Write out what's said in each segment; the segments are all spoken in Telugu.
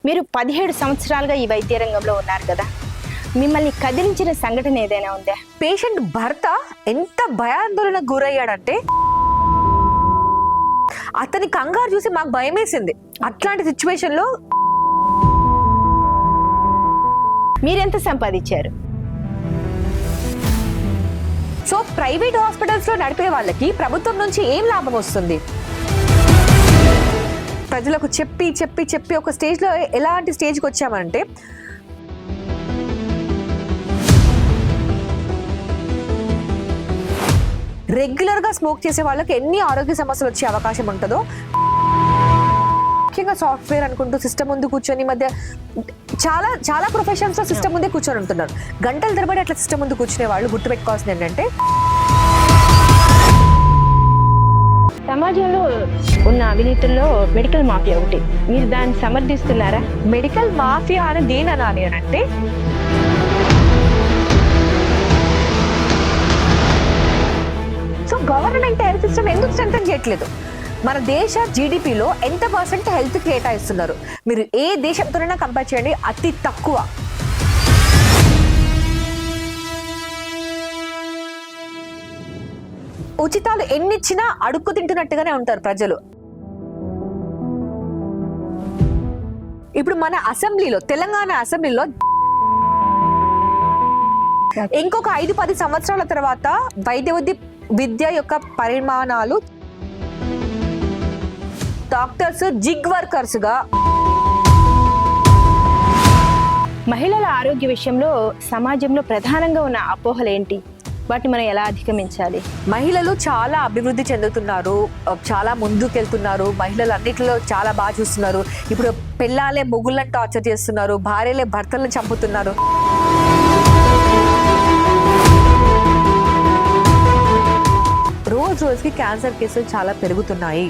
మీరు 17 సంవత్సరాలుగా ఈ వైద్య రంగంలో ఉన్నారు కదా, మిమ్మల్ని కదిలించిన సంఘటన ఏదైనా ఉందా? పేషెంట్ భర్త ఎంత భయాందోళనకు గురయ్యాడంటే అతని కంగారు చూసి మాకు భయం వేసింది. అట్లాంటి సిచ్యువేషన్ లో మీరెంత సంపాదించారు? సో ప్రైవేట్ హాస్పిటల్స్ లో నడిపే వాళ్ళకి ప్రభుత్వం నుంచి ఏం లాభం వస్తుంది? ప్రజలకు చెప్పి చెప్పి చెప్పి ఒక స్టేజ్ లో ఎలాంటి స్టేజ్కి వచ్చామంటే రెగ్యులర్ గా స్మోక్ చేసే వాళ్ళకి ఎన్ని ఆరోగ్య సమస్యలు వచ్చే అవకాశం ఉంటుందో, ముఖ్యంగా సాఫ్ట్వేర్ అనుకుంటూ సిస్టమ్ ముందు కూర్చొని మధ్య చాలా చాలా ప్రొఫెషన్స్ లో సిస్టమ్ ముందే కూర్చొని ఉంటున్నారు. గంటల తరబడి అట్లా సిస్టమ్ ముందు కూర్చునే వాళ్ళు గుర్తుపెట్టుకోవాల్సింది ఏంటంటే సమాజంలో ఉన్న అవినీతుల్లో మెడికల్ మాఫియా ఒకటి. మీరు దాన్ని సమర్థిస్తున్నారా? మెడికల్ మాఫియా అని దేని అనాలి అని అంటే సో గవర్నమెంట్ హెల్త్ సిస్టమ్ ఎందుకు స్ట్రెంథెన్ చేయట్లేదు? మన దేశ జీడిపిలో ఎంత % హెల్త్ కేటాయిస్తున్నారు? మీరు ఏ దేశంతోనైనా కంపేర్ చేయండి, అతి తక్కువ. ఉచితాలు ఎన్నిచ్చినా అడుక్కు తింటున్నట్టుగానే ఉంటారు ప్రజలు. ఇప్పుడు మన అసెంబ్లీలో, తెలంగాణ అసెంబ్లీలో ఇంకొక 5-10 సంవత్సరాల తర్వాత వైద్య విద్య యొక్క పరిమాణాలు డాక్టర్స్ జిగ్ వర్కర్స్ గా. మహిళల ఆరోగ్య విషయంలో సమాజంలో ప్రధానంగా ఉన్న అపోహలు ఏంటి? వాటిని మనం ఎలా అధిగమించాలి? మహిళలు చాలా అభివృద్ధి చెందుతున్నారు, చాలా ముందుకెళ్తున్నారు. మహిళలు అన్నిటిలో చాలా బాగా చూస్తున్నారు. ఇప్పుడు పెళ్ళాలే మొగుళ్ళని టార్చర్ చేస్తున్నారు, భార్యలే భర్తలను చంపుతున్నారు. రోజు రోజుకి క్యాన్సర్ కేసులు చాలా పెరుగుతున్నాయి.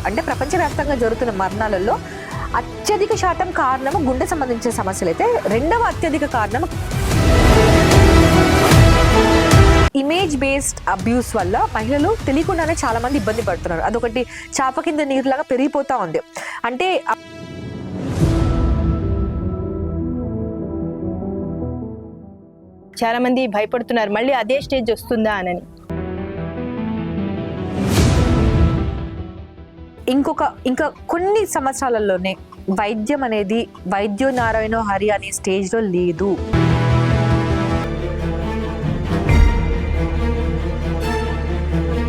అంటే ప్రపంచవ్యాప్తంగా జరుగుతున్న మరణాలలో అత్యధిక శాతం కారణము గుండె సంబంధించిన సమస్యలు అయితే, రెండవ అత్యధిక కారణం ఇమేజ్ బేస్డ్ అబ్యూస్ వల్ల మహిళలు తెలియకుండానే చాలా మంది ఇబ్బంది పడుతున్నారు. అదొకటి చాప కింద నీరులాగా పెరిగిపోతా ఉంది. అంటే చాలా మంది భయపడుతున్నారు మళ్ళీ అదే స్టేజ్ వస్తుందా అని. ఇంకా కొన్ని సంవత్సరాలలోనే వైద్యం అనేది వైద్యో నారాయణో హరి అనే స్టేజ్ లో లేదు.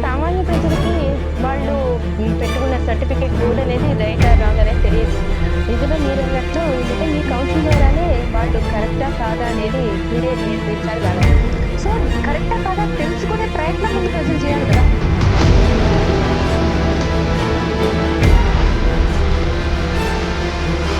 సామాన్య ప్రజలకి వాళ్ళు పెట్టుకున్న సర్టిఫికేట్ బోర్డు అనేది రైట్ రాంగ్ అనేది తెలియదు. నిజంగా మీరు అన్నట్టు అంటే మీ కౌన్సిల్ ద్వారానే వాళ్ళు కరెక్టా కాదా అనేది మీరే నేర్పించాలి కదా. సో కరెక్టా కాదా తెలిసి